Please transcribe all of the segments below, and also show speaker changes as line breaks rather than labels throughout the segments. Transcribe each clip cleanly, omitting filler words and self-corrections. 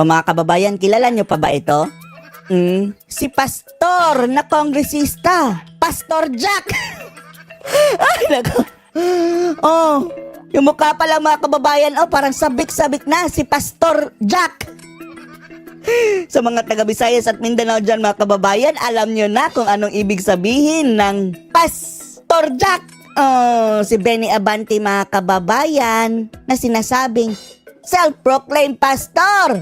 O mga kababayan, kilala nyo pa ba ito? Si pastor na kongresista, Pastor Jack. Ay, nako. Oh, yung mukha pa lang mga kababayan, parang sabik-sabik na si Pastor Jack. Sa mga taga Visayas at Mindanao dyan mga kababayan, alam nyo na kung anong ibig sabihin ng Pastor Jack. Si Benny Abante mga kababayan na sinasabing self-proclaimed pastor.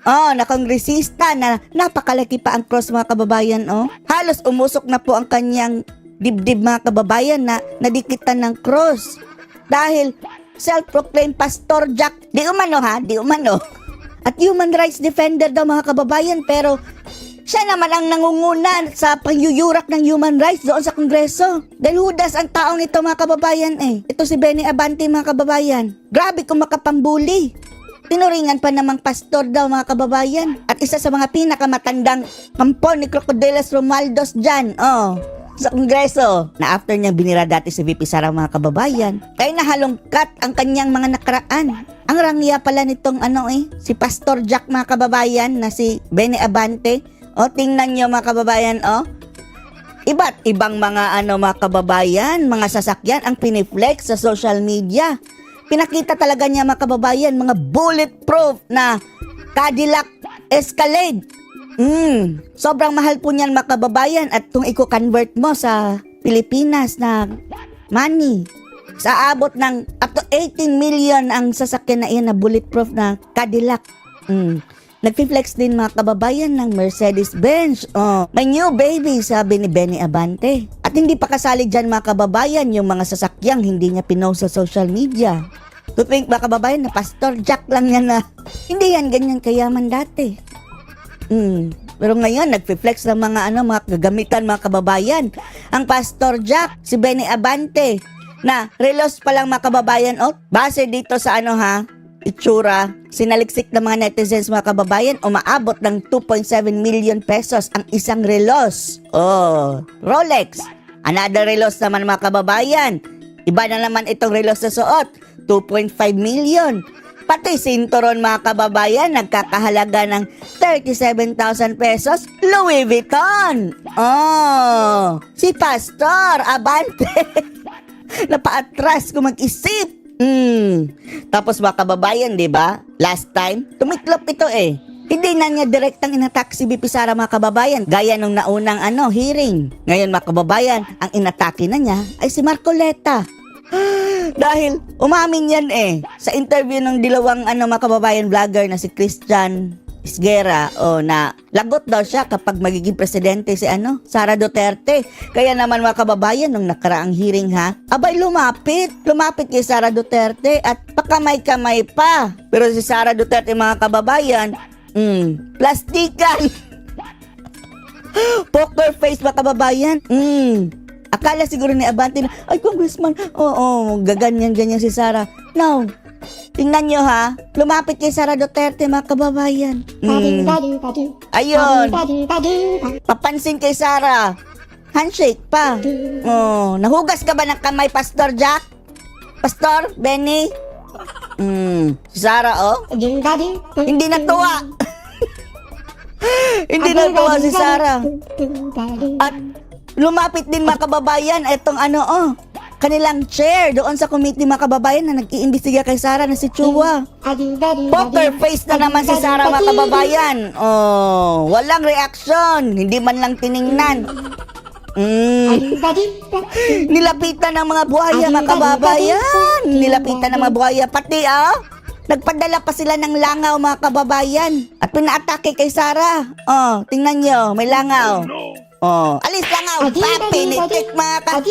Na kongresista na napakalaki pa ang cross mga kababayan. Halos umusok na po ang kanyang dibdib mga kababayan na nadikitan ng cross. Dahil self-proclaimed Pastor Jack, di umano. At human rights defender daw mga kababayan, pero siya naman ang nangunguna sa pangyuyurak ng human rights doon sa Kongreso. Dahil hudas ang taong ito mga kababayan Ito si Benny Abante mga kababayan. Grabe kung makapambuli. Tinuringan pa namang pastor daw mga kababayan. At isa sa mga pinakamatandang kampo ni Crocodilos Romualdez dyan. Sa Kongreso. Na after niyang binira dati si VP Sara mga kababayan, ay nahalongkat ang kanyang mga nakaraan. Ang rangya pala nitong si Pastor Jack mga kababayan na si Benny Abante. Tingnan niyo mga kababayan, Iba't ibang mga mga kababayan, mga sasakyan ang piniflex sa social media. Pinakita talaga niya mga kababayan, mga bulletproof na Cadillac Escalade. Sobrang mahal po niyan mga kababayan, at kung i-convert mo sa Pilipinas na money, sa abot ng up to 18 million ang sasakyan na iyan na bulletproof na Cadillac. Nagpi-flex din mga kababayan ng Mercedes-Benz. May new baby, sabi ni Benny Abante. At hindi pa kasali dyan mga kababayan yung mga sasakyang hindi niya pinost sa social media. To think mga kababayan na Pastor Jack lang yan na hindi yan ganyan kayaman dati. Pero ngayon, nagpi-flex ng mga mga gagamitan mga kababayan. Ang Pastor Jack, si Benny Abante, na relos pa lang mga kababayan, base dito sa itsura, sinaliksik ng mga netizens mga kababayan, umaabot ng 2.7 million pesos ang isang relos. Rolex. Another relos naman mga kababayan. Iba na naman itong relos na suot, 2.5 million. Pati sinturon mga kababayan, nagkakahalaga ng 37,000 pesos, Louis Vuitton. Si Pastor Abante. Napaatras kung mag-isip. Tapos mga kababayan, di ba? Last time, tumiklop ito Hindi na niya direktang inatak si VP Sara mga kababayan, gaya nung naunang hearing. Ngayon mga kababayan, ang inatake na niya ay si Marcoleta. Dahil umamin yan sa interview ng dilawang mga kababayan vlogger na si Christian Isguera, na lagot daw siya kapag magiging presidente si Sara Duterte. Kaya naman mga kababayan, nung nakaraang hearing abay lumapit kay Sara Duterte at pakamay-kamay pa. Pero si Sara Duterte mga kababayan, plastikan. Poker face mga kababayan. Akala siguro ni Abante na, ay congressman, gaganyan-ganyan si Sara. No, tingnan nyo lumapit kay Sara Duterte mga kababayan. Ayun, papansin kay Sara, handshake pa. Nahugas ka ba ng kamay, Pastor Jack? Pastor Benny? Si Sara hindi natuwa. Hindi natuwa si Sara. At lumapit din mga kababayan itong kanilang chair doon sa committee mga kababayan na nag-iimbestiga kay Sara na si Chua. Poker face na naman si Sara mga kababayan. Walang reaction, hindi man lang tiningnan. Nilapitan ng mga buhaya mga kababayan. Nilapitan ng mga buhaya. Pati nagpadala pa sila ng langaw mga kababayan. At pinaatake kay Sara. Tingnan nyo, may langaw. Alis langaw. Pinitik mga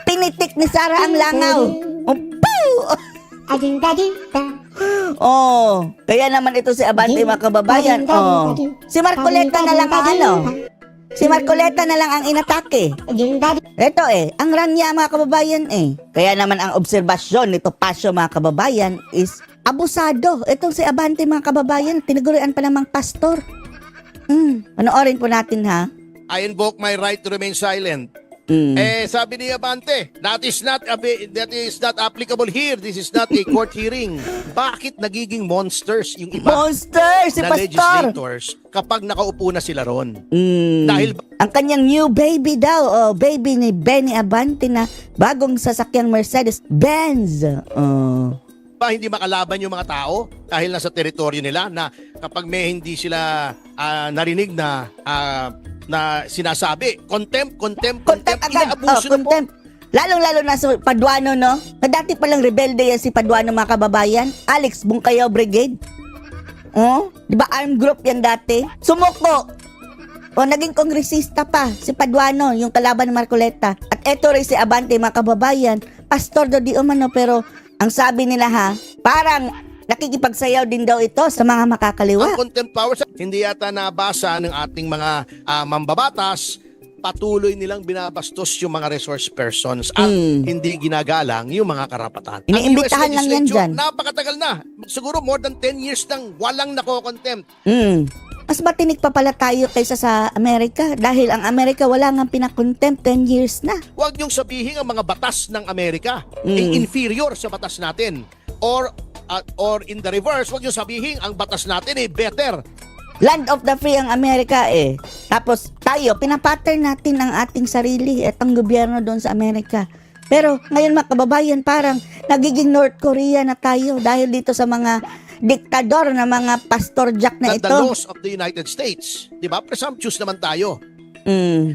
pinitik ni Sara ang langaw. Kaya naman ito si Abante mga kababayan. Si Marcoleta na lang Si Marcoleta na lang ang inatake. Ito ang ranya mga kababayan Kaya naman ang obserbasyon nito Pasyo mga kababayan is abusado. Itong si Abante mga kababayan, tinagurian pa namang pastor. Panoorin po natin
I invoke my right to remain silent. Sabi ni Abante, that is not applicable here. This is not a court hearing. Bakit nagiging monsters yung iba
Monster! Si
na
Pastor!
legislators kapag nakaupo na sila ron? Dahil
Ang kanyang new baby daw, baby ni Benny Abante na bagong sasakyang Mercedes-Benz.
ba hindi makalaban yung mga tao dahil nasa teritoryo nila na kapag may hindi sila narinig na sinasabi, contempt,
Contempt agad.
inaabuso na po.
Contempt. Lalong-lalo na sa Paduano, no? Na dati palang rebelde yan si Paduano, mga kababayan. Alex Bungkayaw Brigade. Di ba armed group yan dati? Sumuko. Naging kongresista pa si Paduano, yung kalaban ng Marcoleta. At eto rin si Abante, mga kababayan. Pastor do di umano, pero ang sabi nila parang nakikipagsayaw din daw ito sa mga makakaliwa.
Ang contempt powers, hindi yata nabasa ng ating mga mambabatas, patuloy nilang binabastos yung mga resource persons at hindi ginagalang yung mga karapatan.
Iniimbitahan lang yan dyan.
Napakatagal na. Siguro more than 10 years nang walang nako-contempt.
Mas matinik pa pala tayo kaysa sa Amerika dahil ang Amerika wala nga pinakontempt 10 years na.
Huwag niyong sabihin ang mga batas ng Amerika ay inferior sa batas natin. Or in the reverse, huwag niyong sabihin ang batas natin ay better.
Land of the free ang Amerika Tapos tayo, pinapattern natin ang ating sarili at ang gobyerno doon sa Amerika. Pero ngayon mga kababayan, parang nagiging North Korea na tayo dahil dito sa mga diktador na mga Pastor Jack na ito.
The laws of the United States. Diba? Presumptuous naman tayo.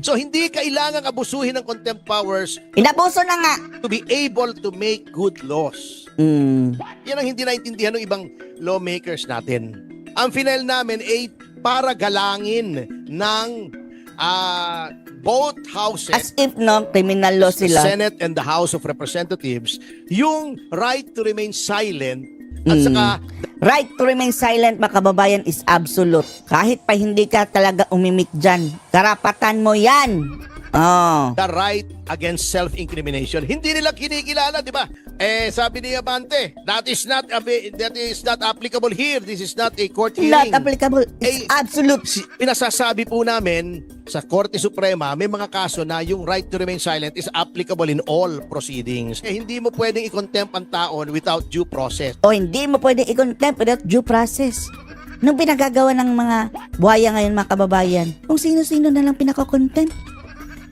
So hindi kailangang abusuhin ng contempt powers
Inabuso na nga.
to be able to make good laws. Yan ang hindi naintindihan ng ibang lawmakers natin. Ang final namin ay para galangin ng both houses,
As if criminal law
the
sila.
Senate and the House of Representatives, yung right to remain silent at saka
Right to remain silent, mga kababayan, is absolute. Kahit pa hindi ka talaga umimik dyan, karapatan mo yan.
the right against self-incrimination. Hindi nila kinikilala, di ba? Sabi ni Abante, that is not applicable here. This is not a court
Not
hearing.
applicable. It's absolute.
Pinasasabi po namin sa Korte Suprema, may mga kaso na yung right to remain silent is applicable in all proceedings. Hindi mo pwedeng i-contempt ang taon without due process.
O hindi mo pwedeng i-contempt without due process. Nung pinagagawa ng mga buhaya ngayon, mga kababayan, kung sino-sino na lang pinako-contempt.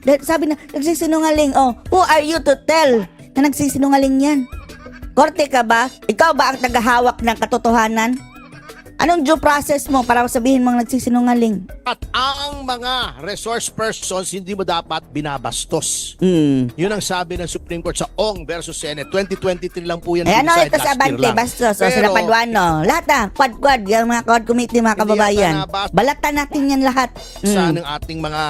Sabi na, nagsisinungaling. Who are you to tell na nagsisinungaling yan? Korte ka ba? Ikaw ba ang tagahawak ng katotohanan? Anong due process mo para sabihin mong nagsisinungaling?
At ang mga resource persons, hindi mo dapat binabastos. Yun ang sabi ng Supreme Court sa Ong versus Senate. 2023 lang po yan.
Ano
decide
ito
last
sa
year
Abante,
lang.
Bastos, o
Pero,
sila Paduano. Lahat quad, yung mga quad committee, mga
Hindi
kababayan.
yata nabas-
Balatan natin yan lahat.
sa ng ating mga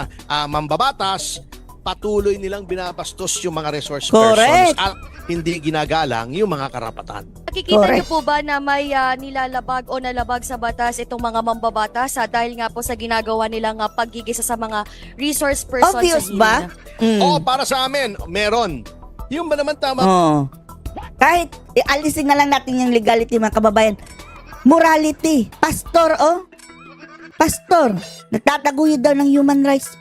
mambabatas, patuloy nilang binabastos yung mga resource
Correct.
persons at hindi ginagalang yung mga karapatan.
Nakikita
Correct.
niyo po ba na may nilalabag o nalabag sa batas itong mga mambabatas dahil nga po sa ginagawa nilang paggigisa sa mga resource persons?
Obvious
sa
ba?
hearing?
Para sa amin, meron. Yung ba naman tama?
Kahit alisin na lang natin yung legality, mga kababayan. Morality. Pastor, Pastor. Nagtataguyod daw ng human rights.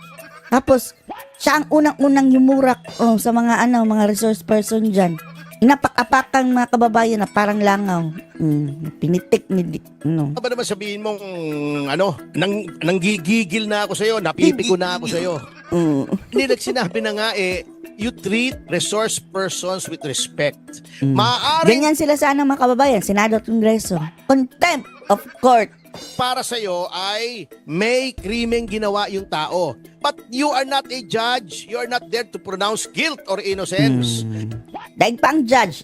Tapos, siya ang unang-unang yumurak sa mga mga resource person dyan. Inapak-apakan mga kababayan na parang langaw. Pinitik ni
Ano ba naman sabihin mong nanggigigil na ako sa'yo, napipiko na ako sa'yo. Hindi sinabi na nga you treat resource persons with respect. Maaaring
Ganyan sila sa mga kababayan, Senado at Kongreso. Contempt of court.
para sa'yo ay may krimeng ginawa yung tao. But you are not a judge. You are not there to pronounce guilt or innocence.
Daig pa ang judge,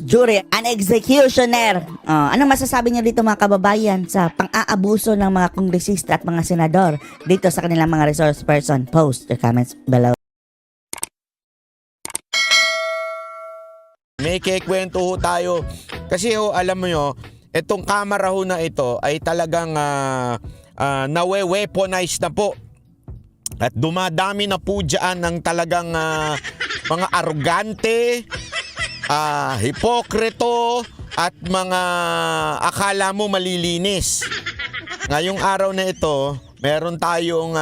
jury, an executioner. Anong masasabi niyo dito, mga kababayan, sa pang-aabuso ng mga kongresista at mga senador dito sa kanilang mga resource person? Post your comments below.
May kikwento ho tayo. Kasi alam mo nyo, itong camera ho na ito ay talagang nawe-weaponize na po. At dumadami na po dyan ng talagang mga arrogante, hipokrito, at mga akala mo malilinis. Ngayong araw na ito, meron tayong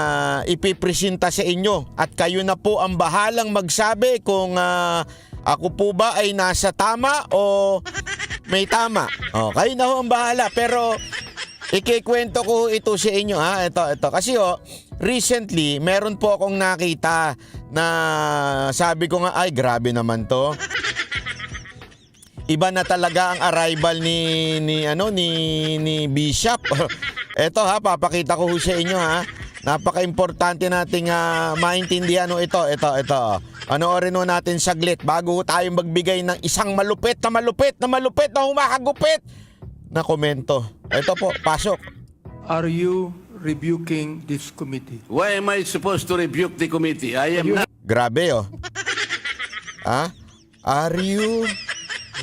ipipresenta sa inyo at kayo na po ang bahalang magsabi kung ako po ba ay nasa tama o may tama. Kayo na ho ang bahala, pero ikikwento ko ito sa inyo ha. Ito. Kasi recently meron po akong nakita na sabi ko nga, ay grabe naman to. Iba na talaga ang arrival ni Bishop. Eto ha, papakita ko sa inyo ha. Napaka-importante nating maintindihan ito. Panoorin natin saglit bago tayong magbigay ng isang malupit na humakagupit na komento. Ito po, pasok.
Are you rebuking this committee?
Why am I supposed to rebuke the committee? I am not.
Grabe Are you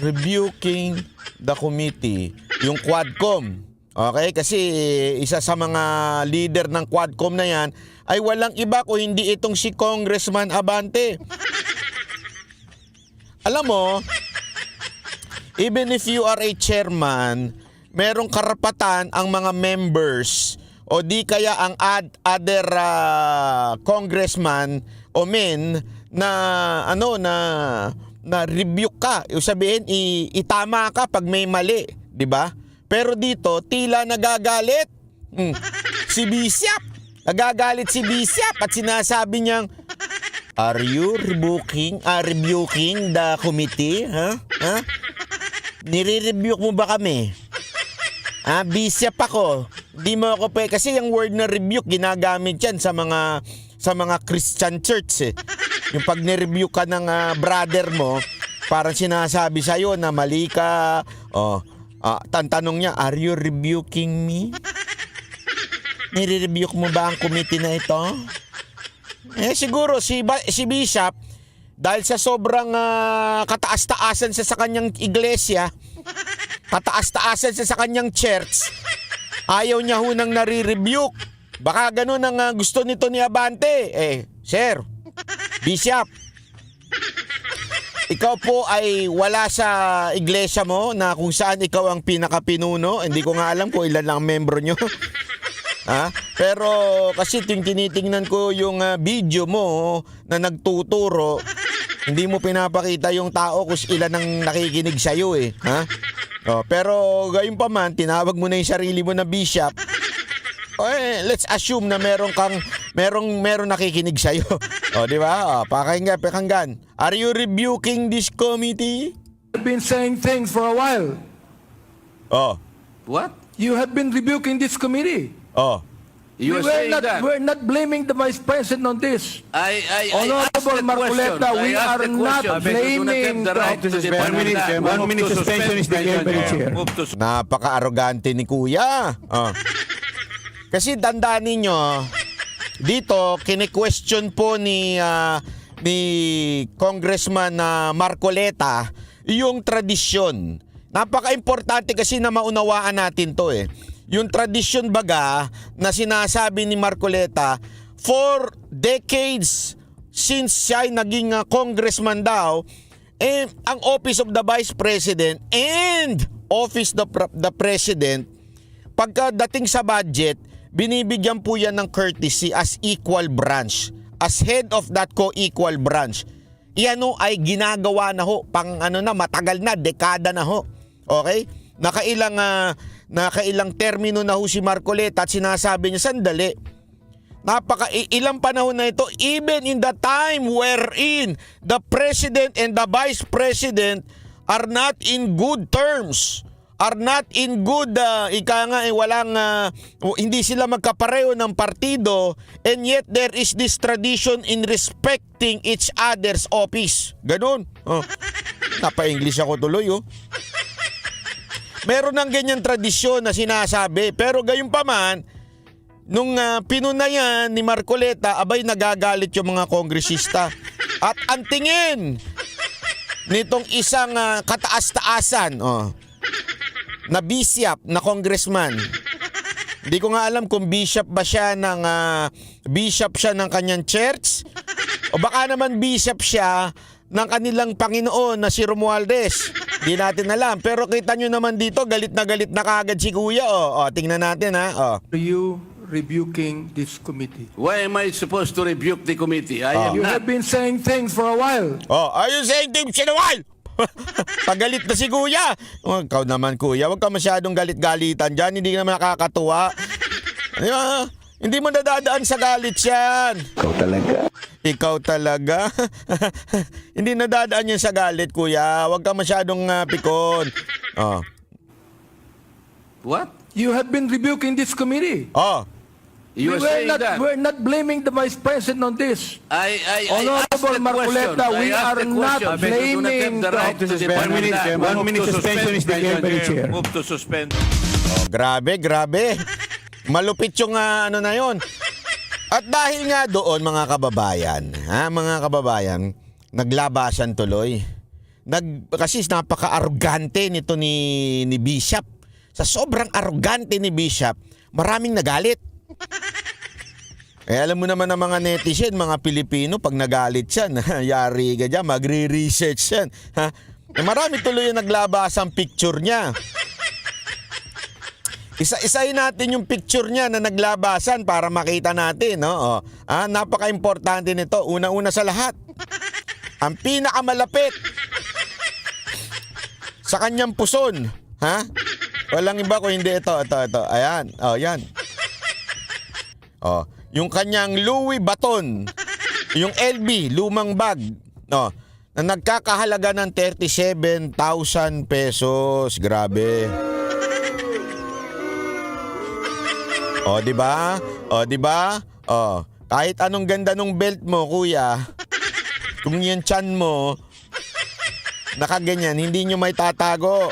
rebuking the committee? Yung Quadcom. Okay? Kasi isa sa mga leader ng Quadcom na yan ay walang iba kung hindi itong si Congressman Abante. Alam mo, even if you are a chairman, merong karapatan ang mga members o di kaya ang other congressman o men na na rebuke ka. Yung sabihin, itama ka pag may mali, di ba? Pero dito, tila nagagalit. Si Bishop. Nagagalit si Bishop at sinasabi niyang, are you rebuking the committee? Nire-rebuke mo ba kami? Bishop ako. Di mo ako kasi yung word na rebuke ginagamit yan sa mga Christian church Yung pag ni-rebuke ka ng brother mo, parang sinasabi sa'yo na mali ka. Tanong niya, are you rebuking me? Nire-rebuke mo ba ang committee na ito? Siguro si Bishop, dahil sa sobrang kataas-taasan sa kanyang iglesia, kataas-taasan sa kanyang church, ayaw niya ho nang nare-rebuke. Baka ganun ang gusto nito ni Abante. Sir, Bishop, ikaw po ay wala sa iglesia mo na kung saan ikaw ang pinakapinuno. Hindi ko nga alam kung ilan lang membro nyo. Pero kasi tinitingnan ko yung video mo na nagtuturo, hindi mo pinapakita yung tao kung ilan ang nakikinig sa'yo pero gayon pa man, tinawag mo na yung sarili mo na Bishop. Let's assume na merong nakikinig sa'yo. Di ba? Pakinggan. Are you rebuking this committee?
I've been saying things for a while.
What?
You have been rebuking this committee.
You are saying that.
We're not blaming the Vice President on this.
I
Honorable Marcoleta, we are not blaming the
One minute suspension is declared by the chair.
Napaka-arrogante ni Kuya. Kasi tandaan ninyo, dito kine-question po ni Congressman Marcoleta yung tradisyon. Napaka-importante kasi na maunawaan natin to Yung tradisyon baga na sinasabi ni Marcoleta, for decades since siya ay naging congressman daw, ang Office of the Vice President and Office of the President, pagkadating sa budget, binibigyan po yan ng courtesy as equal branch, as head of that co-equal branch. Iyan ay ginagawa na ho, matagal na, dekada na ho. Okay? Nakailang termino na ho si Marcoleta at sinasabi niya, sandali, ilang panahon na ito, even in the time wherein the President and the Vice President are not in good terms, are not in good, hindi sila magkapareho ng partido, and yet there is this tradition in respecting each other's office. Ganun. Napa-English ako tuloy. Meron ng ganyan tradisyon na sinasabi. Pero gayon pa man, nung pinunayan ni Marcoleta, abay nagagalit yung mga kongresista. At ang tingin nitong isang kataas-taasan na bishop, na congressman. Hindi ko nga alam kung bishop siya ng kanyang church o baka naman bishop siya ng kanilang Panginoon na si Romualdez. Hindi natin alam. Pero kita nyo naman dito, galit na kaagad si Kuya. Tingnan natin
Are you rebuking this committee.
Why am I supposed to rebuke the committee? I am
You
not.
have been saying things for a while.
Oh, are you saying things in a while? Pagalit na si kuya. Oh, ikaw naman kuya, huwag ka masyadong galit-galitan dyan. Hindi ka naman nakakatuwa. Di ba? Hindi mo nadadaan sa galit yan. Ikaw talaga. Hindi nadadaan yan sa galit kuya. Huwag ka masyadong pikon. Oh.
What?
You have been rebuking this committee.
Oh.
You are saying that.
We're not blaming the Vice President on this.
I asked
Honorable
the
Marcoleta,
question.
we
I asked
are
the
not
question. You do not have
blaming
the right to depend on that.
1 minute suspension is declared by the chair.
Move to suspend.
Oh, grabe, grabe. Malupit yung ano na yon. At dahil nga doon mga kababayan, naglabasan tuloy. Kasi napaka-arrogante nito ni Bishop. Sa sobrang arrogante ni Bishop, maraming nagalit. Alam mo naman ang mga netizen, mga Pilipino, pag nagalit yan, yari ka dyan, magre-research yan. Ha? Marami tuloy yung naglabas ang picture niya. Isa-isahin natin yung picture niya na naglabasan para makita natin. No? Napaka-importante nito. Una-una sa lahat, ang pinakamalapit sa kanyang puson. Ha? Walang iba ko hindi ito. Ayan. Yan. Yung kanyang Louis Vuitton, yung LB, lumang bag, na nagkakahalaga ng 37,000 pesos. Grabe. Di ba? Kahit anong ganda ng belt mo, kuya, kung yung tiyan mo nakaganyan, hindi nyo may tatago.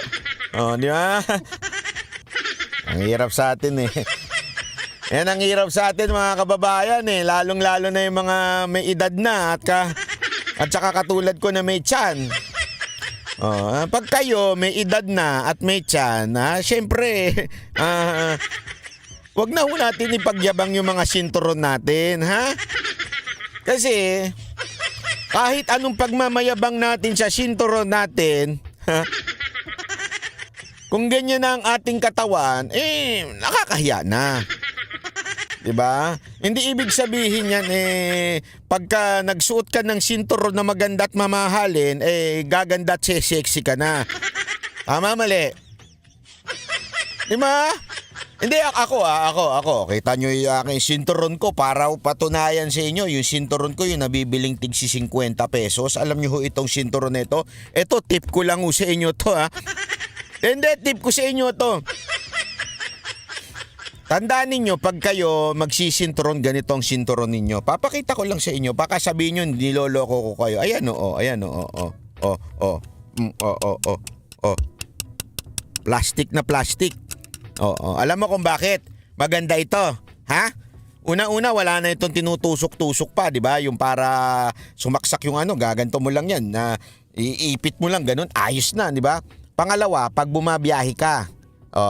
Di ba? Ang hirap sa atin eh. Yan ang hirap sa atin mga kababayan eh. Lalong-lalo na yung mga may edad na at saka katulad ko na may tiyan. Pag kayo may edad na at may tiyan, syempre, wag na ho natin ipagyabang yung mga sinturon natin, ha? Kasi, kahit anong pagmamayabang natin sa sinturon natin, ha? Kung ganyan na ang ating katawan, nakakahiya na. Diba? Hindi ibig sabihin yan, pagka nagsuot ka ng sinturon na maganda at mamahalin, gaganda at sexy ka na. Tama, mali? Diba? Hindi, ako. Kita nyo yung aking sinturon ko para patunayan sa inyo. Yung sinturon ko yung nabibiling tigsi 50 pesos. Alam nyo ho itong sinturon na ito? Ito, tip ko lang ho sa inyo to, ha? Hindi, tip ko sa inyo to. Tandaan ninyo, pag kayo magsisinturon, ganitong sinturon ninyo, papakita ko lang sa inyo, baka sabihin nyo, niloloko ko kayo. Ayan o. Plastic na plastic. Alam mo kung bakit? Maganda ito. Ha? Una-una, wala na itong tinutusok-tusok pa, di ba? Yung para sumaksak yung gaganto mo lang yan. Iipit mo lang, ganun, ayos na, di ba? Pangalawa, pag bumabiyahe ka,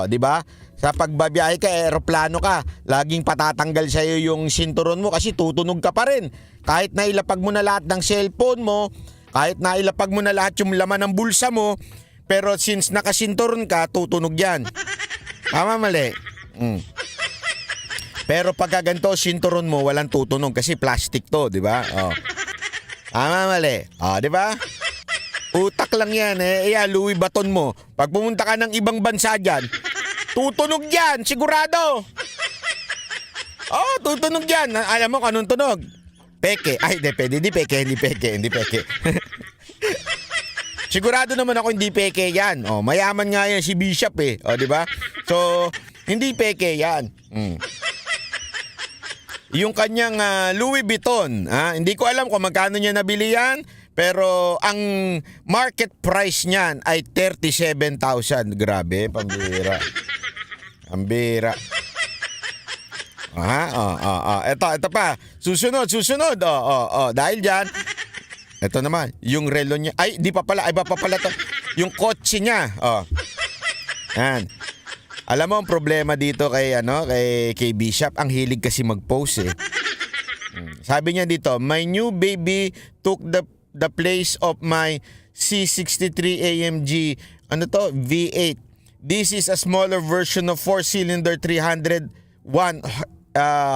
di ba? Sa pagbabiyahe ka, aeroplano ka, laging patatanggal sa'yo yung sinturon mo kasi tutunog ka pa rin. Kahit na ilapag mo na lahat ng cellphone mo, kahit na ilapag mo na lahat yung laman ng bulsa mo, pero since nakasinturon ka, tutunog yan. Tama, mali? Pero pagka ganito, sinturon mo, walang tutunog kasi plastic to, di ba? Tama, mali? Di ba? Utak lang yan Louis Vuitton mo. Pag pumunta ka ng ibang bansa dyan, tutunog yan, sigurado. Tutunog yan. Alam mo kung anong tunog? Peke. Ay, hindi peke. Sigurado naman ako hindi peke yan. Mayaman nga yan si Bishop di ba? So, hindi peke yan. Yung kanyang Louis Vuitton, hindi ko alam kung magkano niya nabili yan, pero ang market price niyan ay 37,000. Grabe, pambira. Ang bira. Ito pa. Susunod. Dahil dyan, ito naman, yung relo niya. Ay, iba pa pala to. Yung kotse niya. Yan. Alam mo ang problema dito kay Bishop, ang hilig kasi mag-post Sabi niya dito, my new baby took the place of my C63 AMG V8. This is a smaller version of 4-cylinder 301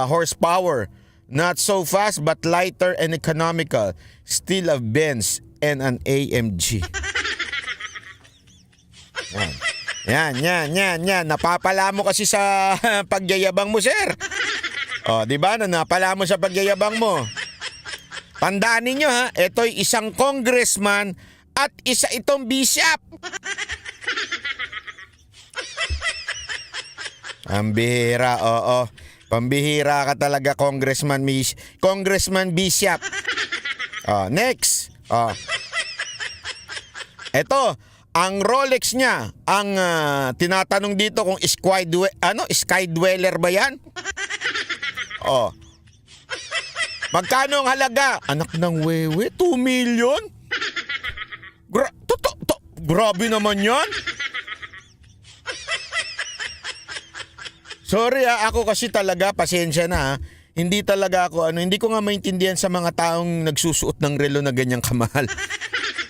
horsepower. Not so fast but lighter and economical. Still a Benz and an AMG. Yan. Napapala mo kasi sa pagyayabang mo, sir. O, di ba? Napala mo sa pagyayabang mo. Tandaan ninyo ha, ito'y isang congressman at isa itong bishop. Ang bihira, oo. Pambihira ka talaga, Congressman Bishop. Next. Ito, ang Rolex niya, ang tinatanong dito kung sky dweller ba yan? Magkano ang halaga? Anak ng wewe, 2 million? Grabe naman yan. Sorry ako kasi talaga, pasensya na ha. Hindi talaga ako, hindi ko nga maintindihan sa mga taong nagsusuot ng relo na ganyang kamahal.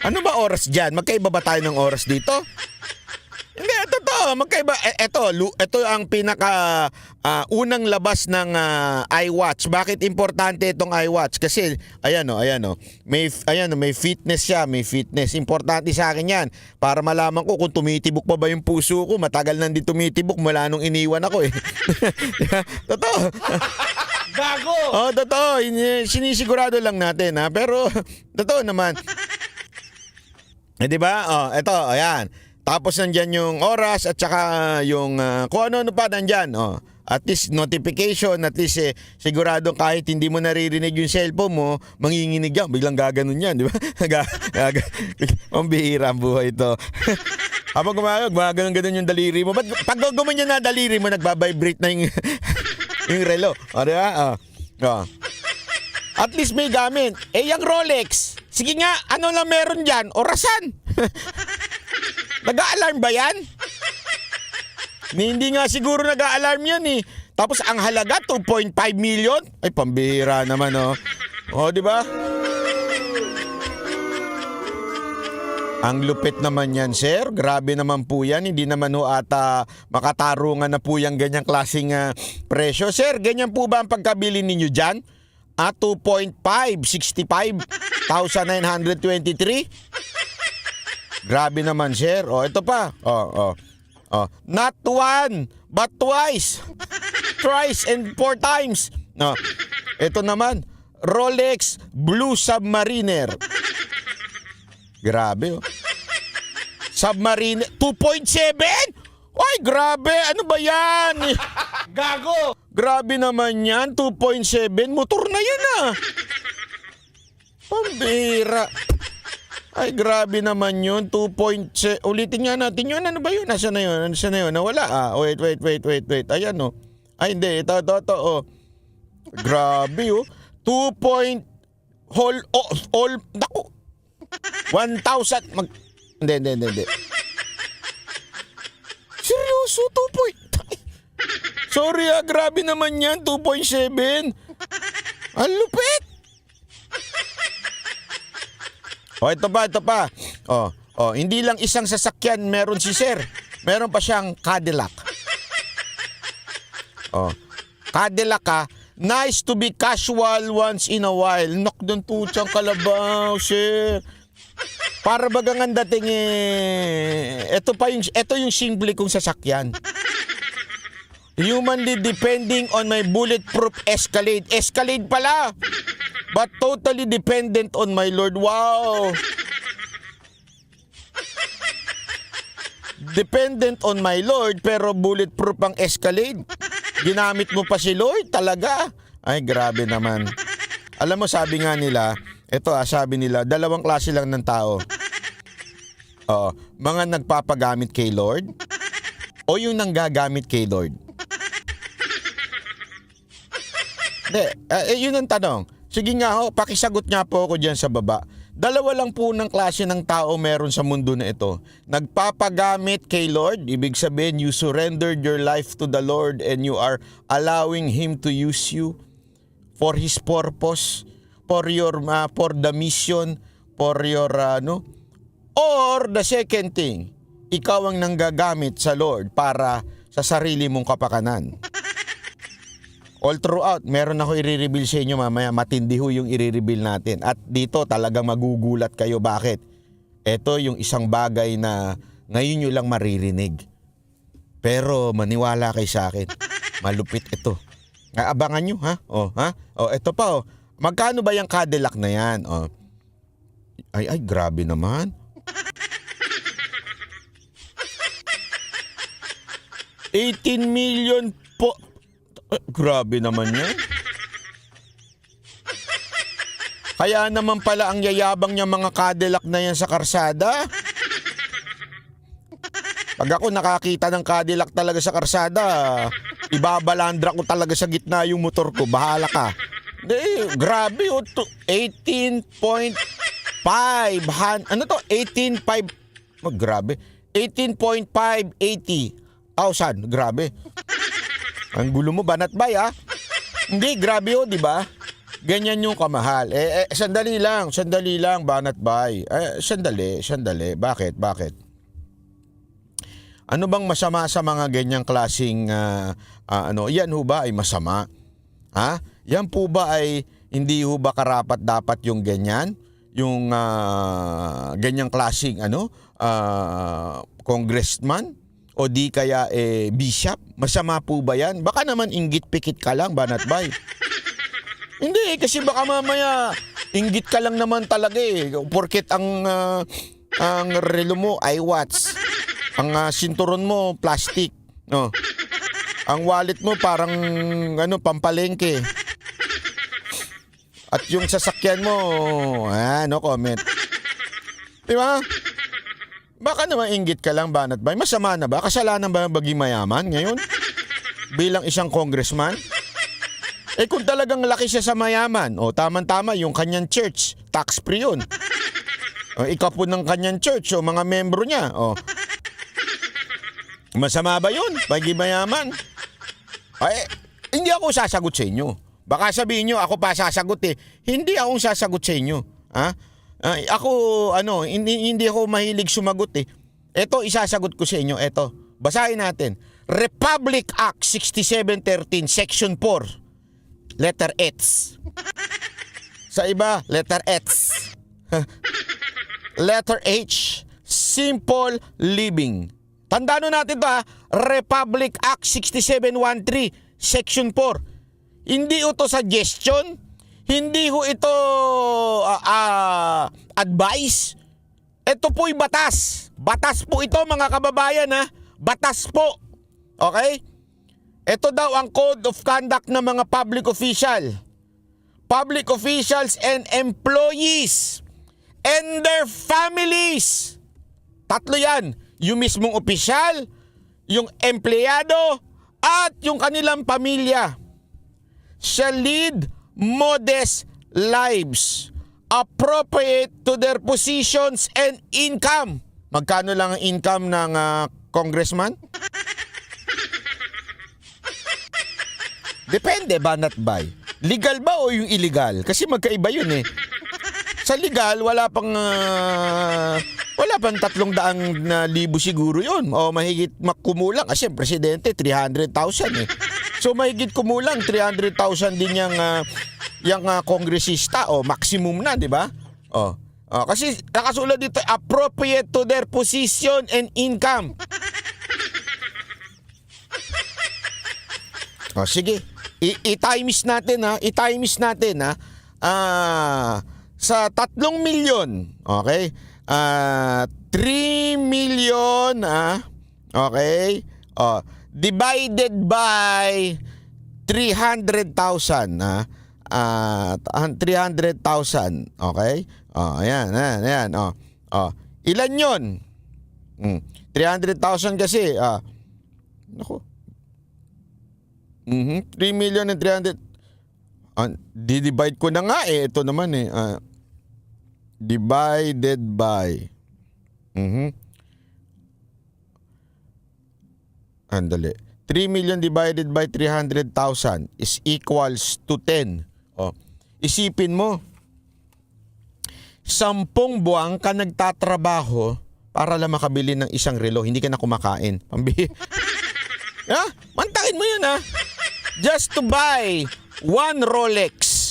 Ano ba oras dyan? Magkaiba ba tayo ng oras dito? Hindi, totoo. Magkaiba. Ito ang pinaka unang labas ng iWatch. Bakit importante itong iWatch? Kasi, ayan o. May fitness siya, may fitness. Importante sa akin yan. Para malaman ko kung tumitibok pa ba yung puso ko. Matagal nang di tumitibok mula nung iniwan ako eh. Totoo.
Gago!
Totoo. Sinisigurado lang natin ha. Pero, totoo naman. Di ba? Ito, ayan. Tapos nandyan yung oras at saka yung kung ano pa nandyan. At least notification, at least siguradong kahit hindi mo naririnig yung cellphone mo, manginginig yan, biglang gaganon yan, di ba? Ang bihira ang buhay ito. Habang gumaganon yung daliri mo. Pag gumanyan na daliri mo, nagbabibrate na yung, yung relo. Di ba? At least may gamit. Yung Rolex, sige nga, ano lang meron dyan? Orasan. Nag-a-alarm ba yan? Hindi nga siguro nag-a-alarm yan eh. Tapos ang halaga 2.5 million? Ay, pambihira naman di ba? Ang lupit naman yan, sir. Grabe naman po yan. Hindi naman ata makatarungan na po yung ganyang klaseng presyo. Sir, ganyan po ba ang pagkabili ninyo dyan? 2.5, 65,923? Grabe naman, sir. Ito pa. Not one, but twice. Thrice and 4 times. Ito naman. Rolex Blue Submariner. Grabe, Submariner. 2.7? Ay, grabe. Ano ba yan?
Gago!
Grabe naman yan. 2.7. Motor na yan, Pambira. Ay, grabe naman yun. 2.7. Ulitin nga natin yun. Ano ba yun? Nasaan na yun? Nawala. Wait. Ayan, Ay, hindi. Ito. Grabe, 2. Naku. 1,000. Hindi. Seryoso, 2. Sorry, grabe naman yan. 2.7. Ang lupit. Ito pa. Hindi lang isang sasakyan meron si sir. Meron pa siyang Cadillac. Cadillac nice to be casual once in a while. Knock doon tutsang kalabaw, sir. Para bagang ang dating ito yung simple kong sasakyan. Humanly depending on my bulletproof Escalade. Escalade pala. But totally dependent on my Lord. Wow! Dependent on my Lord pero bulletproof ang Escalade. Ginamit mo pa si Lord talaga. Ay, grabe naman. Alam mo, sabi nga nila, sabi nila, 2 klase lang ng tao. Mga nagpapagamit kay Lord o yung nanggagamit kay Lord. Yun ang tanong. Sige nga pakisagot nga po ako dyan sa baba. 2 lang po ng klase ng tao meron sa mundo na ito. Nagpapagamit kay Lord, ibig sabihin you surrendered your life to the Lord and you are allowing Him to use you for His purpose, for the mission, for your or the second thing, ikaw ang nanggagamit sa Lord para sa sarili mong kapakanan. all throughout, meron ako i-reveal sa inyo mamaya. Matindi ho yung i-reveal natin. At dito talagang magugulat kayo. Bakit? Ito yung isang bagay na ngayon nyo lang maririnig. Pero maniwala kayo sa akin. Malupit ito. Abangan nyo, ha? Ito pa, Magkano ba yung Cadillac na yan? Ay, grabe naman. 18 million po. Grabe naman yan. Kaya naman pala ang yayabang niya mga Cadillac na yan sa karsada. Pag ako nakakita ng Cadillac talaga sa karsada, ibabalandra ko talaga sa gitna yung motor ko. Bahala ka. Grabe, 18.5. Ano to? 18.5. Grabe. 18.580,000. Grabe. Ang gulo mo, Banat Bay, ha? Hindi, grabe di ba? Ganyan yung kamahal. Sandali lang, Banat Bay. Sandali. Bakit? Ano bang masama sa mga ganyang klaseng yan ho ba ay masama? Ha? Yan po ba ay hindi ho ba karapat dapat yung ganyan? Yung ganyang klaseng congressman? O di kaya bishop? Masama po ba yan? Baka naman inggit pikit ka lang, Banat Bay. Hindi, kasi baka mamaya inggit ka lang naman talaga Porket ang relo mo ay watch. Ang sinturon mo plastic. No. Ang wallet mo parang pampalengke. At yung sasakyan mo, no comment. Di ba? Baka naman inggit ka lang, Banat Bay. Masama na ba? Kasalanan ba maging mayaman ngayon? Bilang isang congressman? Kung talagang laki siya sa mayaman, tama-tama yung kanyang church, tax-free yun. Ikapon ng kanyang church, mga membro niya, masama ba yun? Maging mayaman? Hindi ako sasagot sa inyo. Baka sabihin nyo, ako pa sasagot Hindi akong sasagot sa inyo. Ha? Ako, hindi ako mahilig sumagot Ito, isasagot ko sa inyo. Ito, basahin natin. Republic Act 6713, Section 4, letter H. Sa iba, letter X. Letter H, simple living. Tandaan natin ba? Republic Act 6713, Section 4. Hindi ito suggestion. Hindi ho ito advice. Ito po'y batas. Batas po ito, mga kababayan, ha? Batas po. Okay? Ito daw ang code of conduct ng mga public official. Public officials and employees and their families. Tatlo yan. Yung mismong opisyal, yung empleyado, at yung kanilang pamilya shall lead modest lives appropriate to their positions and income. Magkano lang ang income ng congressman? Depende, Banat Bay. Legal ba o yung illegal? Kasi magkaiba yun Sa legal, wala pang 300,000 siguro yun. O mahigit kumulang. Kasi presidente, 300,000 So mahigit kumulang 300,000 din yung kongresista maximum na, di ba? Kasi nakasulat dito appropriate to their position and income. Sige. I-times natin sa 3 milyon. Okay? 3 million okay? Divided by 300,000 300,000 okay? Ayan. Ilan yun? 300,000 kasi naku. 3 million and 300 di-divide ko na nga ito naman divided by andali. 3 million divided by 300,000 is equals to 10. Isipin mo, 10 buwan ka nagtatrabaho para lang makabili ng isang relo. Hindi ka na kumakain. Mantakin mo yun just to buy one Rolex.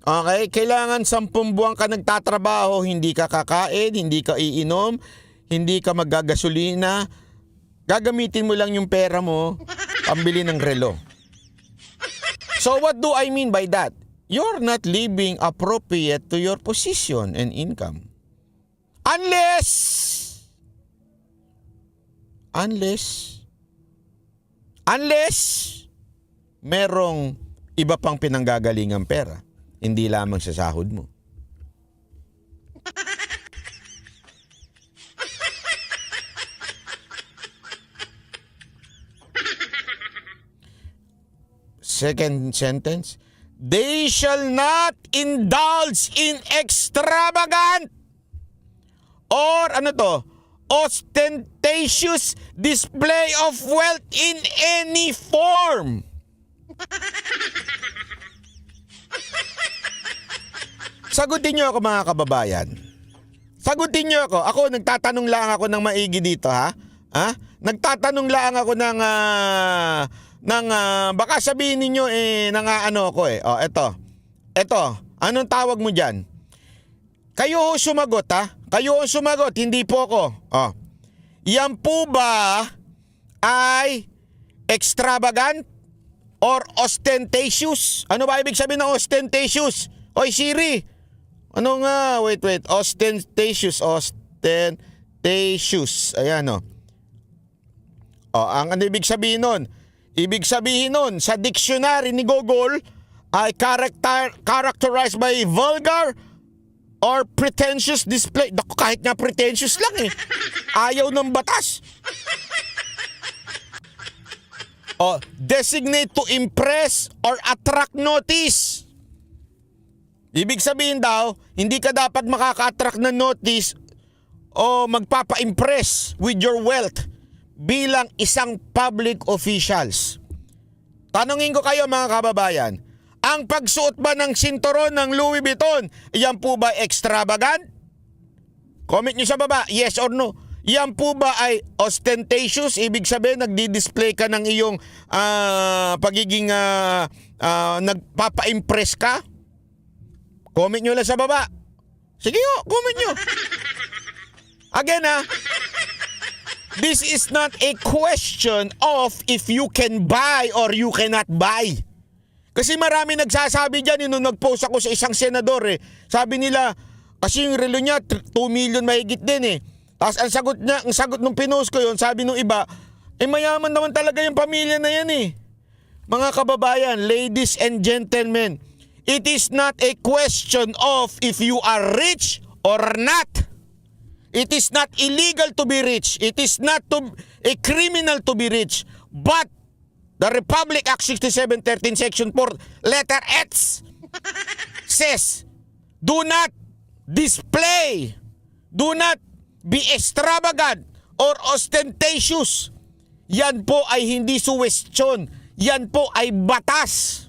Okay, kailangan 10 buwan ka nagtatrabaho, hindi ka kakain, hindi ka iinom, hindi ka maggagasolina. Gagamitin mo lang yung pera mo pambili ng relo. So what do I mean by that? You're not living appropriate to your position and income. Unless merong iba pang pinanggagalingang pera, hindi lamang sa sahod mo. Second sentence, they shall not indulge in extravagant or ostentatious display of wealth in any form. Sagutin niyo ako mga kababayan. Sagutin niyo ako. Ako, nagtatanong lang ako ng maigi dito, ha? Nagtatanong lang ako ng baka sabihin ninyo ko eh. Oh, eto. Anong tawag mo diyan? Kayo sumagot, ha? Kayo sumagot, hindi po ako. Oh. Yan po ba ay extravagant or ostentatious? Ano ba ibig sabihin ng ostentatious? Oy Siri. Ano nga? Wait. Ostentatious. Ayan, oh. Ang ibig sabihin nun? Ibig sabihin nun, sa dictionary ni Google, ay characterized by vulgar or pretentious display. Naku, kahit nga pretentious lang eh. Ayaw ng batas. Designate to impress or attract notice. Ibig sabihin daw, hindi ka dapat makaka-attract ng notice o magpapa-impress with your wealth bilang isang public officials. Tanungin ko kayo mga kababayan, ang pagsuot ba ng sinturon ng Louis Vuitton, yan po ba extravagant? Comment nyo sa baba, yes or no. Yan po ba ay ostentatious? Ibig sabihin, nagdi-display ka ng iyong pagiging nagpapa-impress ka? Comment nyo lang sa baba. Sige ho, comment nyo. Again this is not a question of if you can buy or you cannot buy. Kasi marami nagsasabi dyan, nung nag-post ako sa isang senador sabi nila, kasi yung relo niya 2 million mahigit din Tapos ang sagot nung pinost ko yun, sabi nung iba, mayaman naman talaga yung pamilya na yan Mga kababayan, ladies and gentlemen, it is not a question of if you are rich or not. It is not illegal to be rich. It is not a criminal to be rich. But the Republic Act 6713 Section 4 letter X says, do not display, do not be extravagant or ostentatious. Yan po ay hindi suwestyon. Yan po ay batas.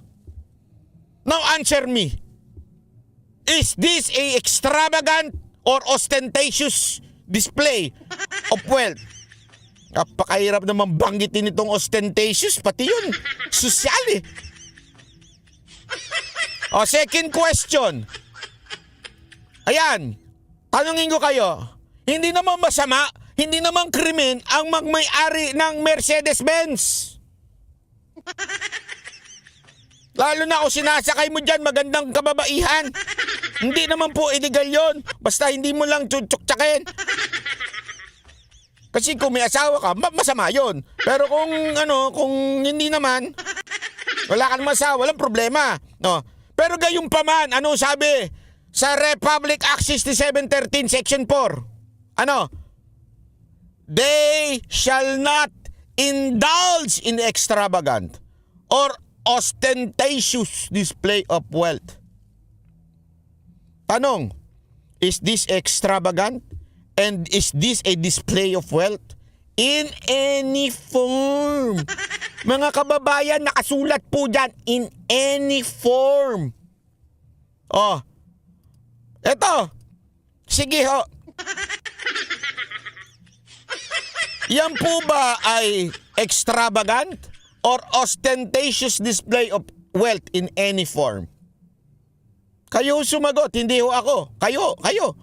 Now answer me. Is this a extravagant or ostentatious display of wealth? Napakahirap naman banggitin itong ostentatious, pati yun sosyal second question. Ayan, tanungin ko kayo, hindi naman masama, hindi naman krimen ang magmay-ari ng Mercedes-Benz. Lalo na kung sinasakay mo dyan magandang kababaihan. Hindi naman po illegal yon. Basta hindi mo lang tsuktsakin. Kasi kung may asawa ka, masama yon. Pero kung hindi naman, wala kang asawa, walang problema. No? Pero gayon pa man, ano sabi sa Republic Act 6713 Section 4? They shall not indulge in extravagant or ostentatious display of wealth. Tanong, is this extravagant? And is this a display of wealth? In any form. Mga kababayan, nakasulat po dyan, in any form. Eto. Sige ho. Yan po ba ay extravagant or ostentatious display of wealth in any form. Kayo sumagot, hindi ho ako. Kayo.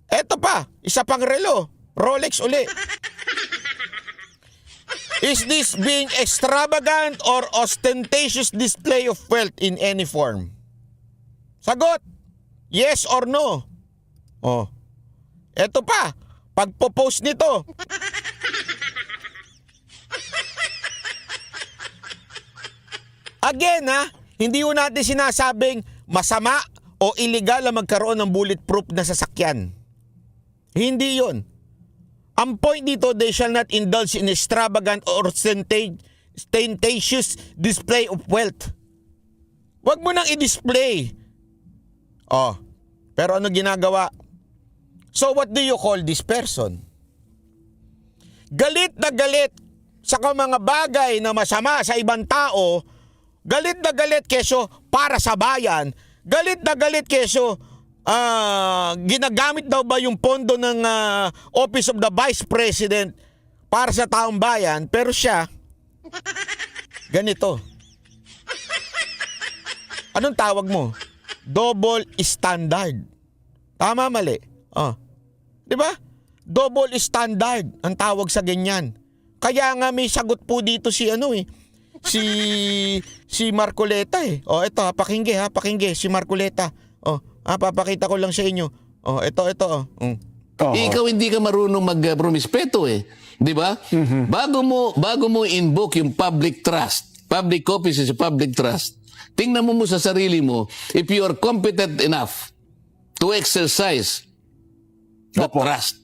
Eto pa, isa pang relo. Rolex uli. Is this being extravagant or ostentatious display of wealth in any form? Sagot, yes or no? Oh. Eto pa, pagpo-post nito. Again hindi ho natin sinasabing masama o illegal ang magkaroon ng bulletproof na sasakyan. Hindi yon. Ang point dito, they shall not indulge in extravagant or ostentatious display of wealth. Huwag mo nang i-display. Oh, pero ano ginagawa? So what do you call this person? Galit na galit sa mga bagay na masama sa ibang tao, galit na galit keso para sa bayan, galit na galit keso ginagamit daw ba yung pondo ng Office of the Vice President para sa taong bayan, pero siya ganito. Anong tawag mo? Double standard. Tama, mali? Oh. 'Di ba? Double standard ang tawag sa ganyan. Kaya nga may sagot po dito si si Marcoleta eh. Oh, ito pakingge si Marcoleta. Oh, papakita ko lang sa inyo. Oh, ito oh.
Ikaw hindi ka marunong mag-promispeto eh. 'Di ba? Bago mo invoke yung public trust. Public office is a public trust. Tingnan mo sa sarili mo if you are competent enough to exercise the trust.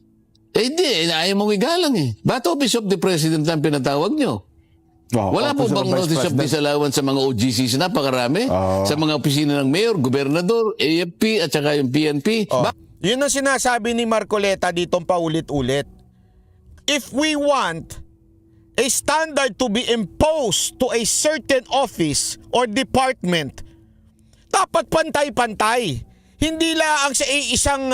Hindi, ayaw mong igalang eh. Ba't Office of the President ang pinatawag nyo? Wala po bang notice of disallowance sa mga OGCs? Napakarami. Sa mga opisina ng mayor, gobernador, AFP at saka yung PNP.
Yun ang sinasabi ni Marcoleta ditong paulit-ulit. If we want a standard to be imposed to a certain office or department, dapat pantay-pantay. Hindi lang sa isang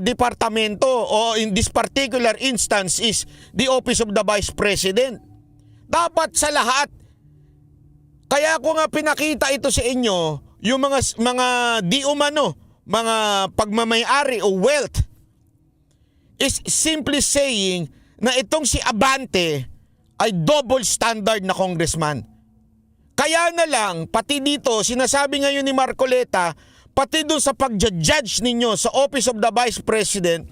departamento o in this particular instance is the Office of the Vice President. Dapat sa lahat. Kaya ko nga pinakita ito sa inyo, yung mga di umano, mga pagmamayari o wealth is simply saying na itong si Abante ay double standard na congressman. Kaya na lang, pati dito, sinasabi ngayon ni Marcoleta, pati doon sa pag-judge ninyo sa Office of the Vice President,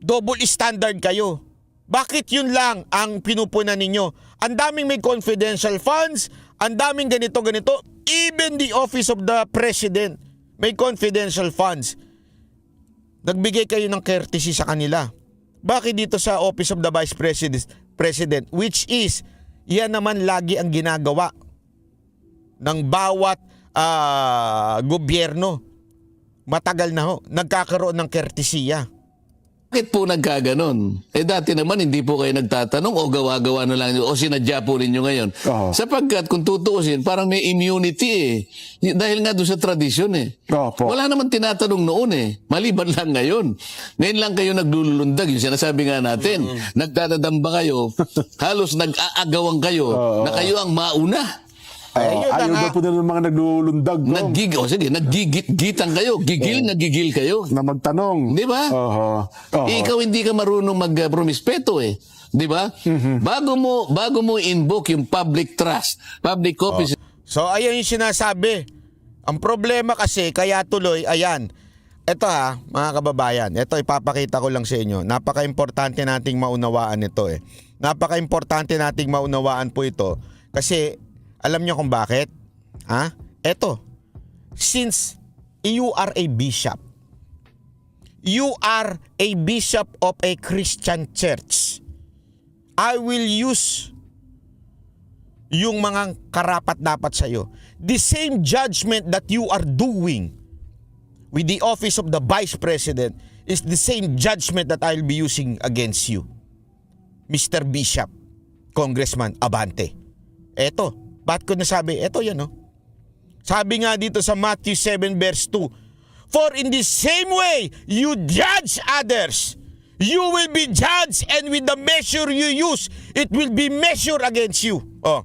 double standard kayo. Bakit yun lang ang pinupunan ninyo? Ang daming may confidential funds, ang daming ganito. Even the Office of the President may confidential funds. Nagbigay kayo ng courtesy sa kanila. Bakit dito sa Office of the Vice President, which is, yan naman lagi ang ginagawa ng bawat gobyerno. Matagal na ho, nagkakaroon ng kertesiya.
Bakit po nagkaganon? Dati naman hindi po kayo nagtatanong o gawa-gawa na lang o sinadya po ninyo ngayon. Sapagkat kung tutuusin, parang may immunity eh. Dahil nga doon sa tradisyon eh. Wala naman tinatanong noon eh. Maliban lang ngayon. Ngayon lang kayo naglulundag. Yung sinasabi nga natin, nagdadadamba kayo, halos nag-aagawan kayo na kayo ang mauna.
Ayaw daw po ng mga naglulundag.
Naggigit-gitan kayo. Gigil kayo.
Na magtanong.
Di ba? Ikaw hindi ka marunong mag-promispeto eh. Di ba? Bago mo invoke yung public trust, public office.
So ayan yung sinasabi. Ang problema kasi, kaya tuloy, ayan. Ito mga kababayan, ito ipapakita ko lang sa inyo. Napaka-importante nating maunawaan ito eh. Napaka-importante nating maunawaan po ito. Kasi, alam niyo kung bakit? Eto, since you are a bishop of a Christian church, I will use yung mga karapat-dapat sa iyo. The same judgment that you are doing with the Office of the Vice President is the same judgment that I'll be using against you, Mr. Bishop, Congressman Abante. Eto. Ba't ko nasabi? Ito yan, Sabi nga dito sa Matthew 7 verse 2, for in the same way you judge others, you will be judged, and with the measure you use, it will be measured against you. Oh.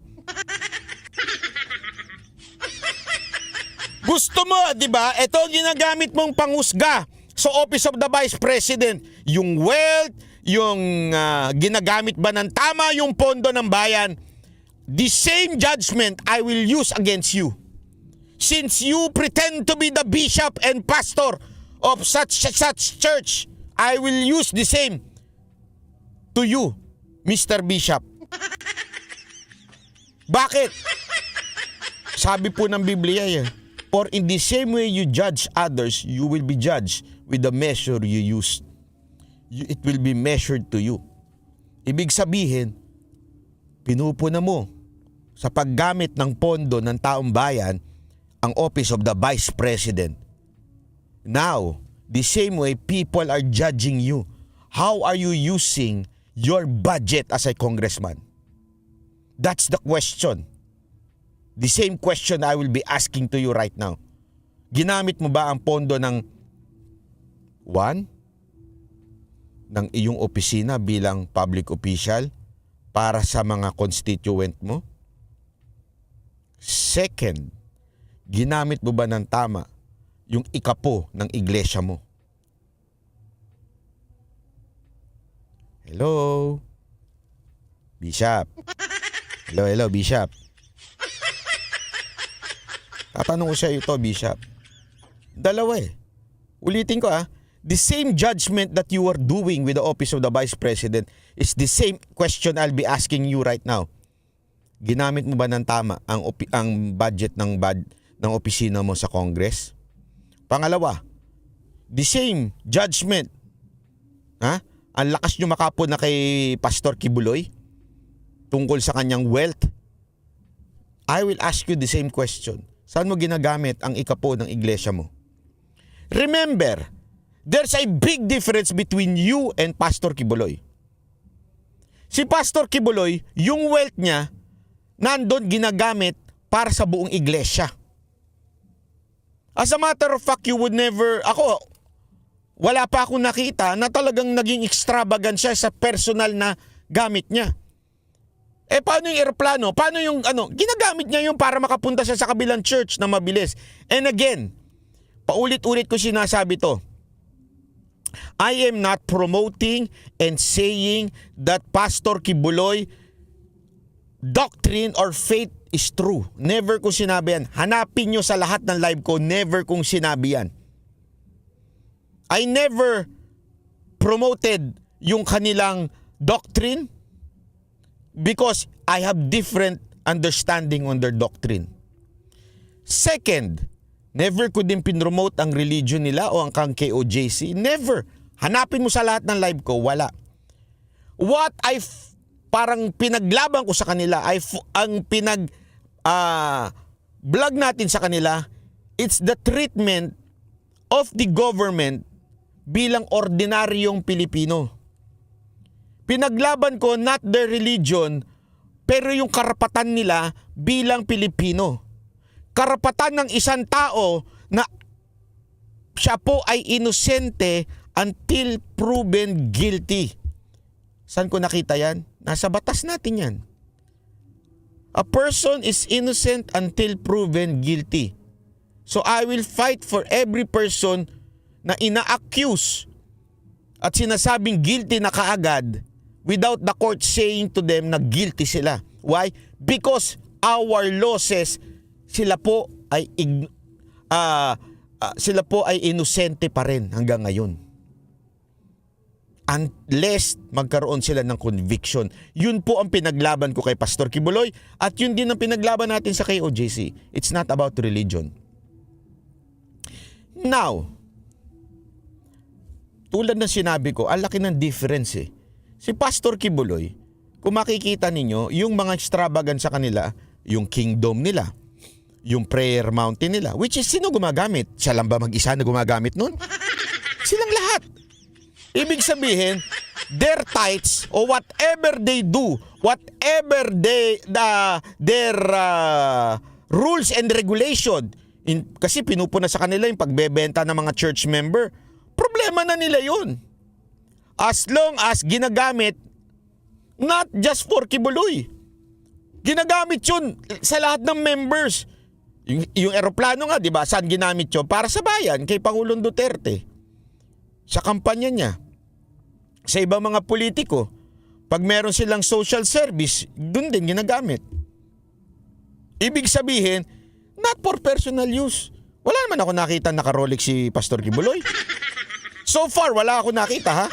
Gusto mo, di ba? Ito ang ginagamit mong panghusga sa Office of the Vice President. Yung wealth, yung ginagamit ba ng tama yung pondo ng bayan. The same judgment I will use against you. Since you pretend to be the bishop and pastor of such church, I will use the same to you, Mr. Bishop. Bakit? Sabi po ng Biblia yan, for in the same way you judge others, you will be judged with the measure you use. It will be measured to you. Ibig sabihin, pinupuna mo sa paggamit ng pondo ng taong bayan ang Office of the Vice President. Now, the same way people are judging you. How are you using your budget as a congressman? That's the question. The same question I will be asking to you right now. Ginamit mo ba ang pondo ng ng iyong opisina bilang public official para sa mga constituent mo? Second, ginamit mo ba ng tama yung ikapo ng iglesia mo? Hello? Bishop? Hello, Bishop? Tatanong ko siya ito, Bishop. Dalawa eh. Ulitin ko the same judgment that you are doing with the Office of the Vice President is the same question I'll be asking you right now. Ginamit mo ba ng tama ang budget ng opisina mo sa Congress? Pangalawa, the same judgment. Ang lakas nyo makapo na kay Pastor Kibuloy tungkol sa kanyang wealth. I will ask you the same question. Saan mo ginagamit ang ikapo ng iglesia mo? Remember, there's a big difference between you and Pastor Kibuloy. Si Pastor Kibuloy, yung wealth niya, nandun ginagamit para sa buong iglesia. As a matter of fact, you would never, wala pa akong nakita na talagang naging extravagant siya sa personal na gamit niya. Paano yung aeroplano? Paano yung ginagamit niya yung para makapunta siya sa kabilang church na mabilis. And again, paulit-ulit ko sinasabi to. I am not promoting and saying that Pastor Kibuloy doctrine or faith is true. Never kong sinabi yan. Hanapin nyo sa lahat ng live ko, never kong sinabi yan. I never promoted yung kanilang doctrine because I have different understanding on their doctrine. Second, never ko din pinromote ang religion nila o ang KOJC. Never. Hanapin mo sa lahat ng live ko, wala. What parang pinaglaban ko sa kanila, ang vlog natin sa kanila, it's the treatment of the government bilang ordinaryong Pilipino. Pinaglaban ko not their religion, pero yung karapatan nila bilang Pilipino. Karapatan ng isang tao na siya po ay inosente until proven guilty. Saan ko nakita yan? Nasa batas natin yan. A person is innocent until proven guilty. So I will fight for every person na ina-accuse at sinasabing guilty na kaagad without the court saying to them na guilty sila. Why? Because our law says sila po ay inosente pa rin hanggang ngayon. Unless magkaroon sila ng conviction. Yun po ang pinaglaban ko kay Pastor Kibuloy at yun din ang pinaglaban natin sa KOJC. It's not about religion. Now, tulad ng sinabi ko, ang laki ng difference eh. Si Pastor Kibuloy, kung makikita ninyo, yung mga extravagant sa kanila, yung kingdom nila, yung prayer mountain nila, which is sino gumagamit? Siya lang ba mag-isa na gumagamit nun? Silang lahat. Ibig sabihin, their tithes or whatever they do, whatever their rules and regulation, kasi pinupuna sa kanila yung pagbebenta ng mga church member, problema na nila yun. As long as ginagamit, not just for Kibuloy. Ginagamit yun sa lahat ng members. Yung eroplano nga, di ba? Saan ginamit yun? Para sa bayan, kay Pangulong Duterte. Sa kampanya niya. Sa ibang mga politiko. Pag meron silang social service, dun din ginagamit. Ibig sabihin, not for personal use. Wala naman ako nakita naka-Rolex si Pastor Kibuloy. So far, wala ako nakita, ha?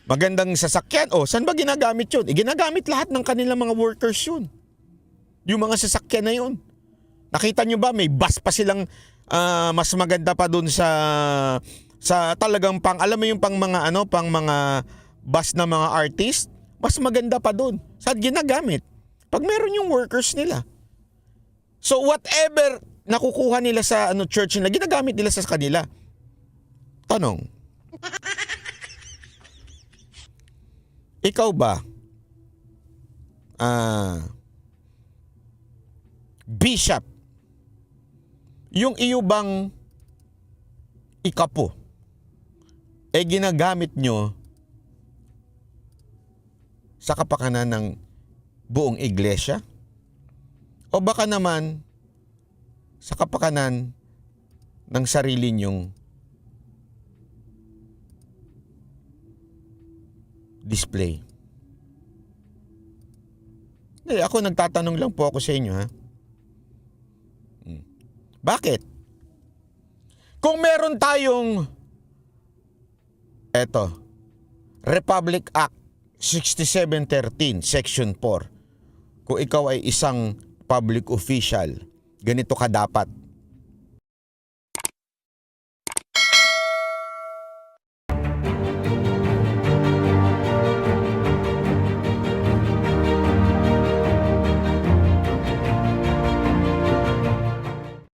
Magandang sasakyan. Saan ba ginagamit yun? Ginagamit lahat ng kanilang mga workers yun. Yung mga sasakyan na yun. Nakita nyo ba, may bus pa silang mas maganda pa dun sa talagang alam mo yung pang mga bus na mga artist, mas maganda pa dun. Saan ginagamit? Pag meron yung workers nila. So whatever nakukuha nila sa church nila, ginagamit nila sa kanila. Tanong. Ikaw ba? Bishop, yung iyo bang ikapo, ginagamit nyo sa kapakanan ng buong iglesia? O baka naman sa kapakanan ng sarili nyong display? Ako nagtatanong lang po ako sa inyo, ha? Bakit? Kung meron tayong Republic Act 6713 Section 4, kung ikaw ay isang public official, ganito ka dapat